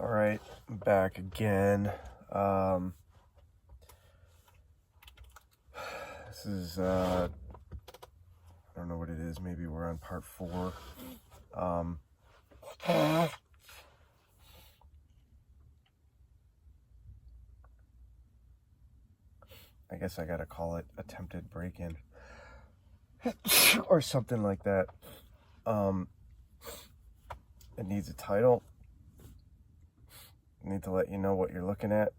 Alright, back again. This is, I don't know what it is. Maybe we're on part 4. I guess I gotta call it attempted break-in. Or something like that. It needs a title. I need to let you know what you're looking at,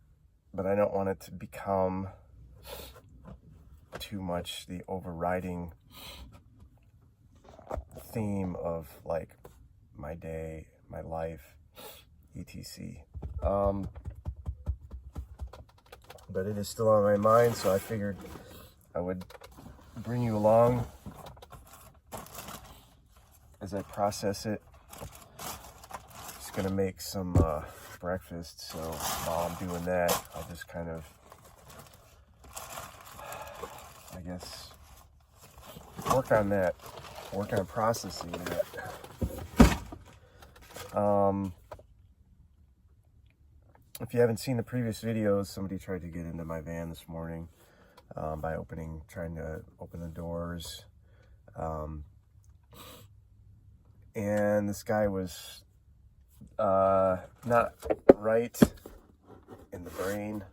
but I don't want it to become too much the overriding theme of like my day, my life, etc. But it is still on my mind, so I figured I would bring you along as I process it. Just gonna make some breakfast, so while I'm doing that, I'll just kind of, I guess, work on processing that. If you haven't seen the previous videos, somebody tried to get into my van this morning by trying to open the doors. And this guy was not right in the brain.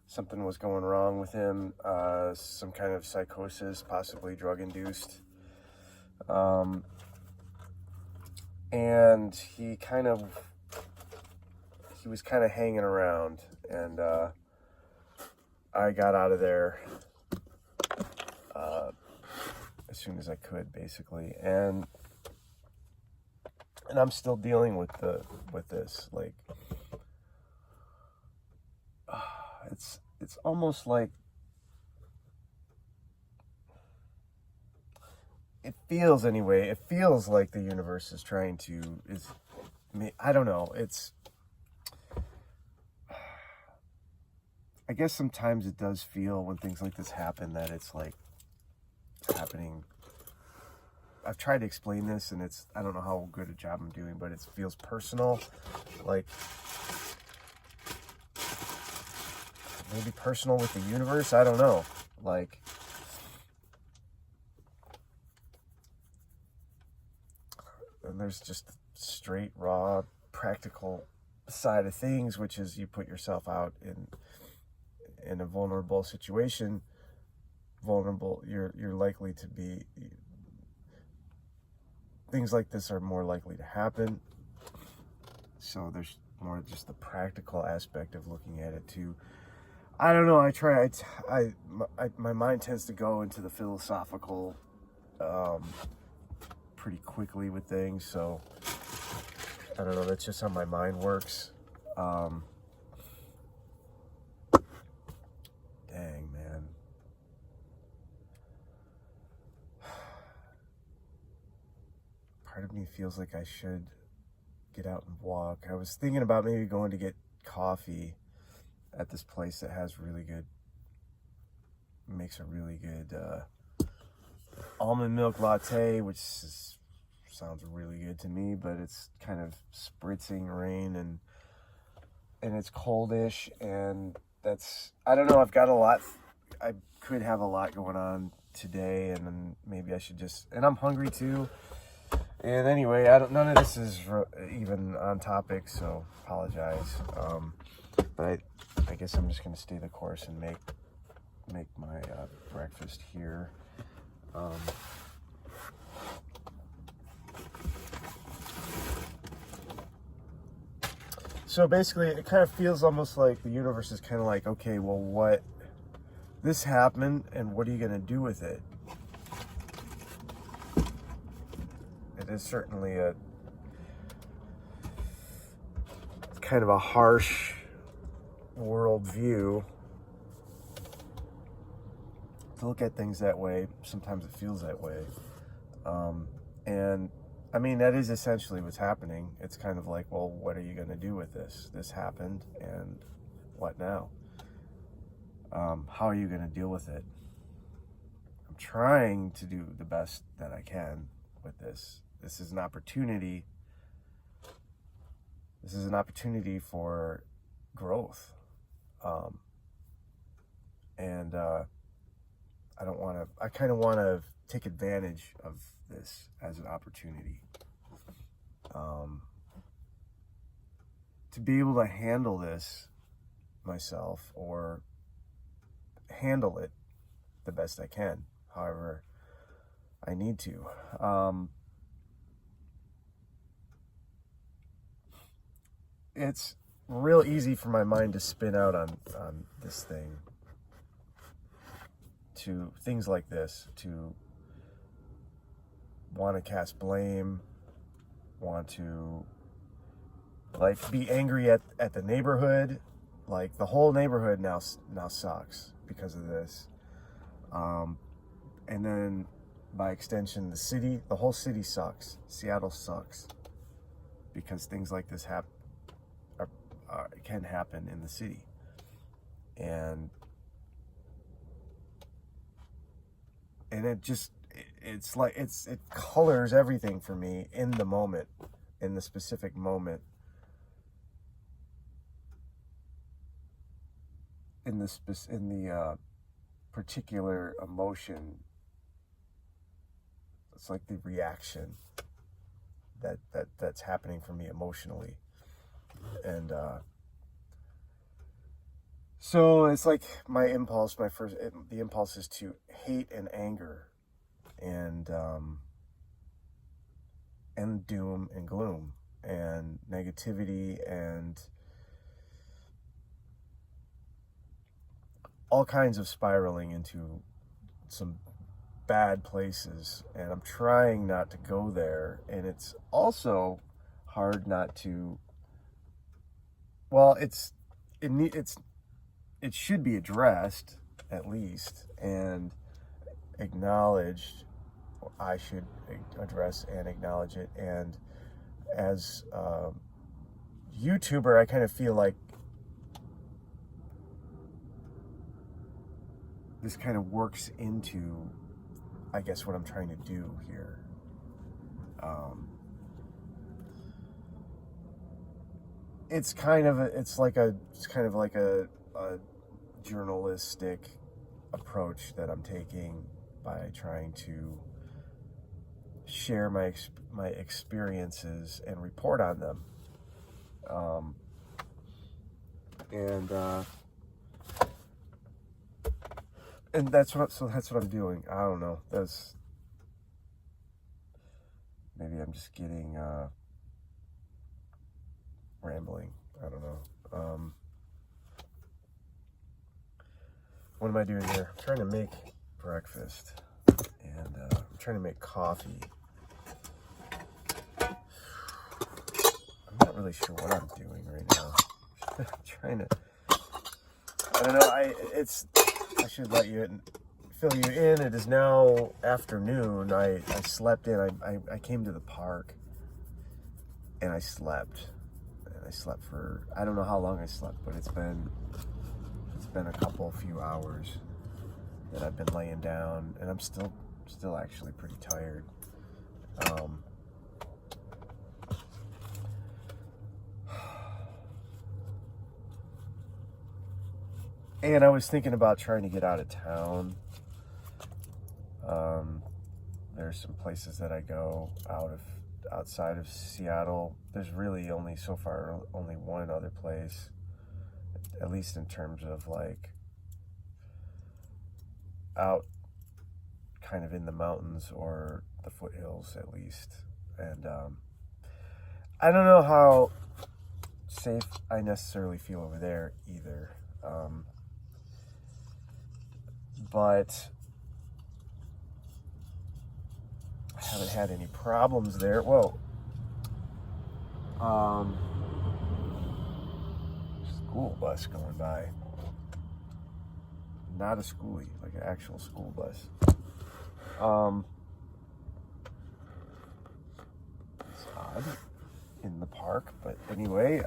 Something was going wrong with him, some kind of psychosis, possibly drug-induced. And he was kind of hanging around, and I got out of there as soon as I could, basically, and I'm still dealing with this. Like, it's almost like it feels like the universe is trying to I don't know. I guess sometimes it does feel when things like this happen that it's like happening. I've tried to explain this, and I don't know how good a job I'm doing, but it feels personal. Like, maybe personal with the universe, I don't know. Like, and there's just the straight, raw, practical side of things, which is you put yourself out in a vulnerable situation. You're likely to be, things like this are more likely to happen. So there's more just the practical aspect of looking at it too. I don't know. My mind tends to go into the philosophical pretty quickly with things. So I don't know. That's just how my mind works. Dang, man. Part of me feels like I should get out and walk. I was thinking about maybe going to get coffee at this place that makes a really good almond milk latte, which sounds really good to me, but it's kind of spritzing rain and it's coldish, and I don't know, I could have a lot going on today, and then maybe I should and I'm hungry too. And anyway, none of this is even on topic, so apologize. But I guess I'm just gonna stay the course and make my breakfast here. So basically, it kind of feels almost like the universe is kind of like, okay, well, this happened, and what are you gonna do with it? It is certainly kind of a harsh worldview to look at things that way. Sometimes it feels that way. And I mean, that is essentially what's happening. It's kind of like, well, what are you going to do with this? This happened, and what now? How are you going to deal with it? I'm trying to do the best that I can with this. This is an opportunity This is an opportunity for growth. Um, and I kind of want to take advantage of this as an opportunity. To be able to handle this myself, or handle it the best I can, however I need to. It's real easy for my mind to spin out on this thing, to things like this, to want to cast blame, want to like be angry at the neighborhood, like the whole neighborhood now sucks because of this, and then by extension the whole city sucks. Seattle sucks because things like this can happen in the city, and it colors everything for me in the moment, in the specific moment, in the particular emotion. It's like the reaction that's happening for me emotionally. And so it's like the impulse is to hate and anger, and doom and gloom and negativity and all kinds of spiraling into some bad places. And I'm trying not to go there, and it's also hard not to. Well, it should be addressed at least, and acknowledged. I should address and acknowledge it. And as a YouTuber, I kind of feel like this kind of works into, I guess, what I'm trying to do here. It's kind of like a journalistic approach that I'm taking by trying to share my experiences and report on them. And that's what I'm doing. I don't know. Maybe I'm just getting rambling. I don't know. What am I doing here? I'm trying to make breakfast, and I'm trying to make coffee. I'm not really sure what I'm doing right now. I'm trying to. I don't know. I should fill you in. It is now afternoon. I slept in. I came to the park, and I slept. And I slept for, I don't know how long I slept, but it's been a few hours that I've been laying down, and I'm still actually pretty tired. And I was thinking about trying to get out of town. There's some places that I go outside of Seattle. There's really only one other place, at least in terms of like out kind of in the mountains or the foothills at least. And I don't know how safe I necessarily feel over there either. But I haven't had any problems there. Whoa. School bus going by. Not a schoolie, like an actual school bus. It's odd in the park, but anyway,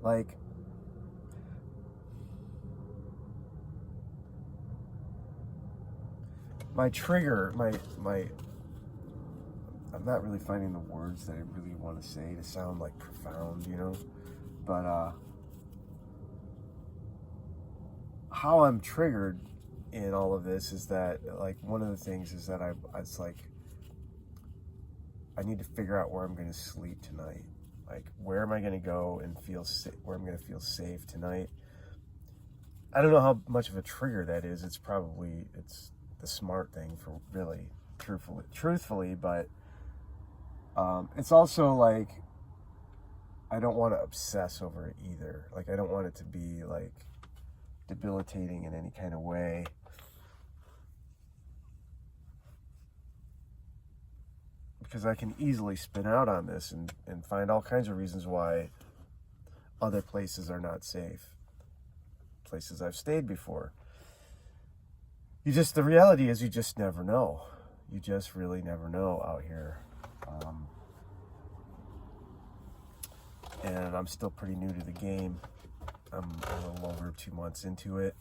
like, my trigger, I'm not really finding the words that I really want to say to sound like profound, you know, but how I'm triggered in all of this is that, like, one of the things is that it's like I need to figure out where I'm going to sleep tonight. Like, where am I going to go and where I'm going to feel safe tonight? I don't know how much of a trigger that is. It's the smart thing for really, truthfully, but it's also like I don't want to obsess over it either. Like, I don't want it to be like debilitating in any kind of way. Because I can easily spin out on this and find all kinds of reasons why other places are not safe. Places I've stayed before. The reality is you just never know. You just really never know out here. And I'm still pretty new to the game. I'm a little over 2 months into it.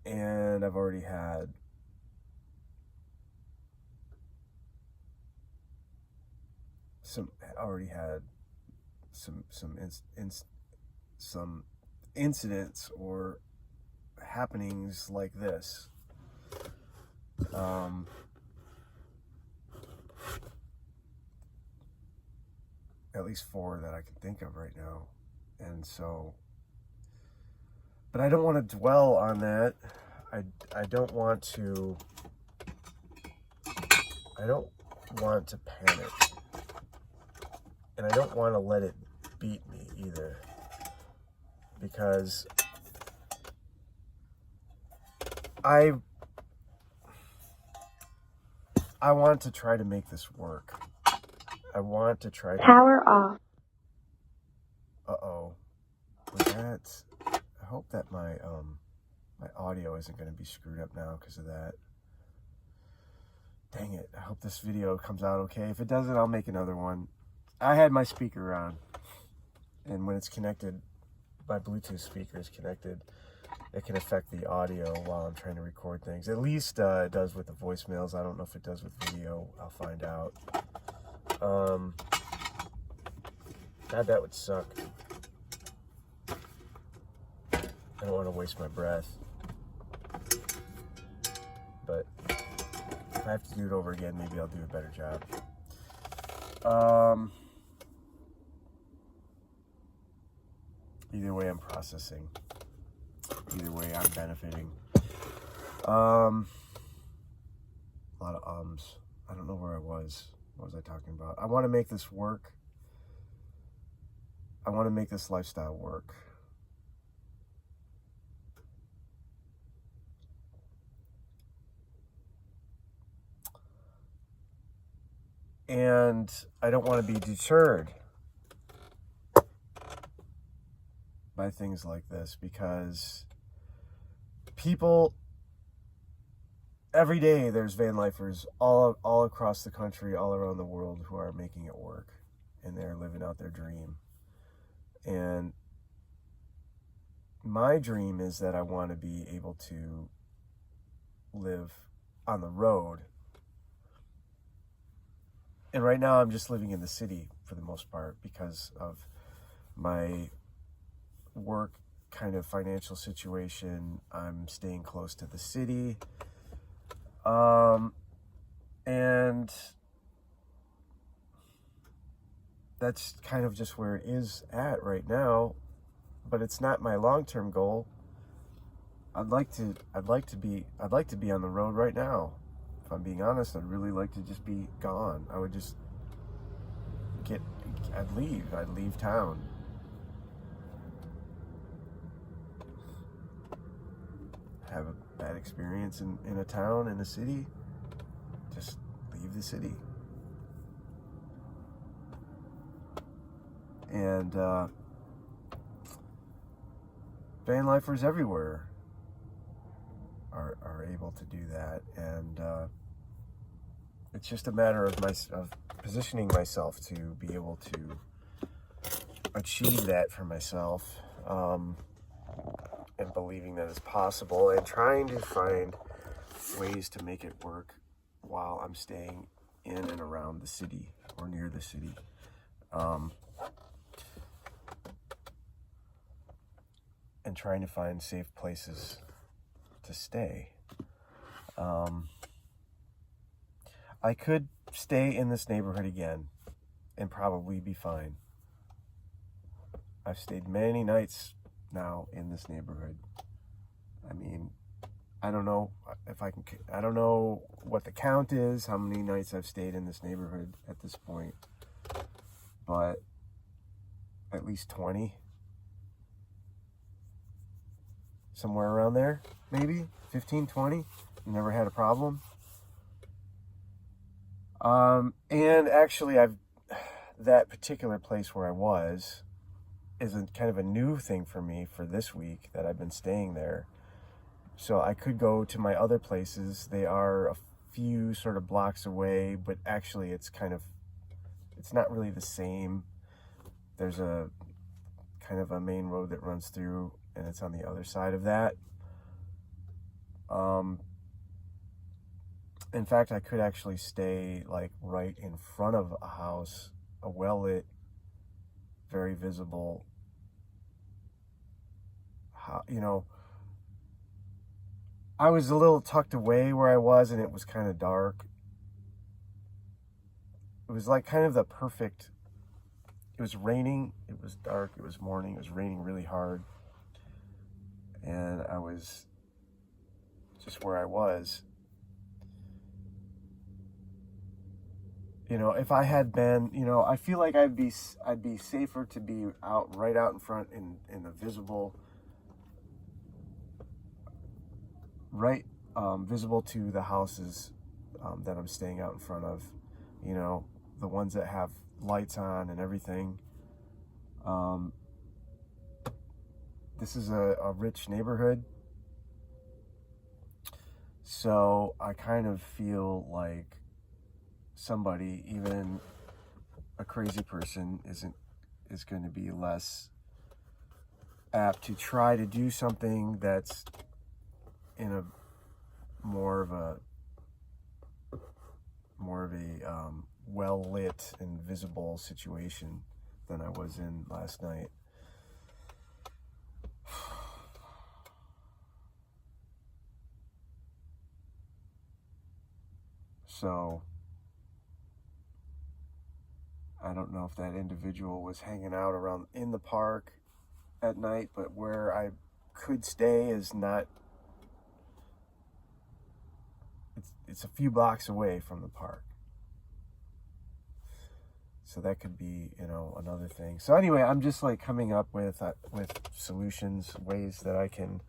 And I've already had some incidents or happenings like this. At least 4 that I can think of right now. And so, but I don't want to dwell on that. I don't want to panic. And I don't want to let it beat me either. Because I want to try to make this work. I want to try to... Power off. Uh-oh. I hope that my audio isn't going to be screwed up now because of that. Dang it. I hope this video comes out okay. If it doesn't, I'll make another one. I had my speaker on, and when it's connected, my Bluetooth speaker is connected, it can affect the audio while I'm trying to record things. At least it does with the voicemails. I don't know if it does with video. I'll find out. God, that would suck. I don't want to waste my breath. But if I have to do it over again, maybe I'll do a better job. Either way, I'm processing. Either way, I'm benefiting. A lot of ums. I don't know where I was. What was I talking about? I want to make this work. I want to make this lifestyle work. And I don't want to be deterred by things like this, because people, every day there's van lifers all across the country, all around the world, who are making it work, and they're living out their dream. And my dream is that I want to be able to live on the road. And right now I'm just living in the city for the most part because of my work kind of financial situation. I'm staying close to the city. And that's kind of just where it is at right now, but it's not my long-term goal. I'd like to be on the road right now. If I'm being honest, I'd really like to just be gone. I would just I'd leave town. Have a bad experience in a town, in a city, just leave the city. And van lifers everywhere are able to do that, and it's just a matter of positioning myself to be able to achieve that for myself. and believing that it's possible and trying to find ways to make it work while I'm staying in and around the city or near the city. And trying to find safe places to stay. I could stay in this neighborhood again and probably be fine. I've stayed many nights now in this neighborhood. I mean, I don't know I don't know what the count is, how many nights I've stayed in this neighborhood at this point, but at least 20. Somewhere around there, maybe 15, 20. Never had a problem. And actually, that particular place where I was is kind of a new thing for me for this week that I've been staying there. So I could go to my other places. They are a few sort of blocks away, but actually it's not really the same. There's a kind of a main road that runs through, and it's on the other side of that. In fact, I could actually stay like right in front of a house, a well-lit, very visible, I was a little tucked away where I was, and it was kind of dark. It was like kind of the perfect, it was raining, it was dark, it was morning, it was raining really hard. And I was just where I was. If I had been, I feel like I'd be safer to be right out in front in the visible, visible to the houses that I'm staying out in front of, the ones that have lights on and everything. This is a rich neighborhood, so I kind of feel like somebody, even a crazy person, is going to be less apt to try to do something that's in a more of a well lit and visible situation than I was in last night. So I don't know if that individual was hanging out around in the park at night, but where I could stay is not, it's a few blocks away from the park. So that could be, another thing. So anyway, I'm just like coming up with solutions, ways that I can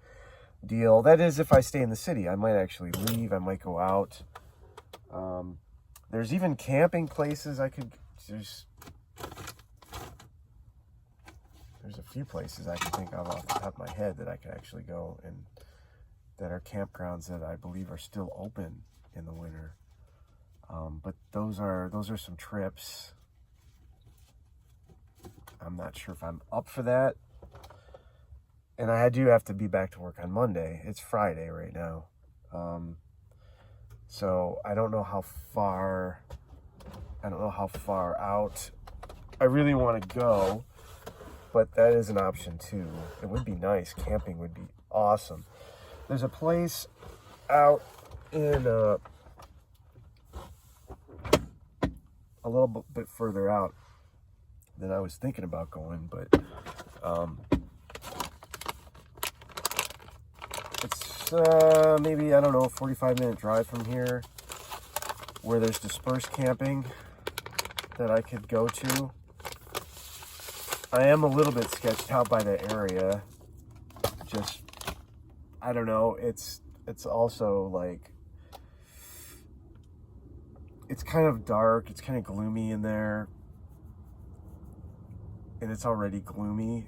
deal. That is, if I stay in the city, I might actually leave. I might go out. There's even camping places there's a few places I can think of off the top of my head that I could actually go, and that are campgrounds that I believe are still open in the winter. But those are some trips. I'm not sure if I'm up for that. And I do have to be back to work on Monday. It's Friday right now. So I don't know how far out I really want to go, but that is an option too. It would be nice. Camping would be awesome. There's a place out in a little bit further out than I was thinking about going, but it's maybe, 45-minute drive from here, where there's dispersed camping that I could go to. I am a little bit sketched out by the area. Just, I don't know, it's also like, it's kind of dark, it's kind of gloomy in there, and it's already gloomy,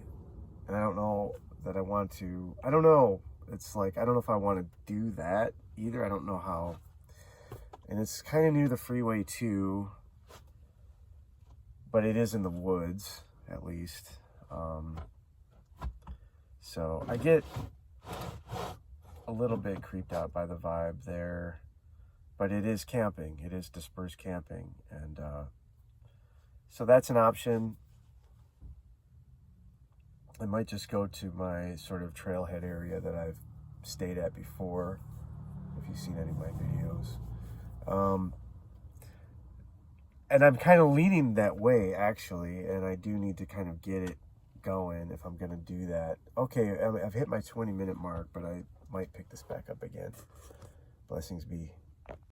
and I don't know that I want to, I don't know, it's like, I don't know if I want to do that either. I don't know how, and it's kind of near the freeway too, but it is in the woods, at least. So I get a little bit creeped out by the vibe there, but it is camping. It is dispersed camping, and so that's an option. I might just go to my sort of trailhead area that I've stayed at before, if you've seen any of my videos. And I'm kind of leaning that way, actually, and I do need to kind of get it going if I'm going to do that. Okay, I've hit my 20-minute mark, but I might pick this back up again. Blessings be.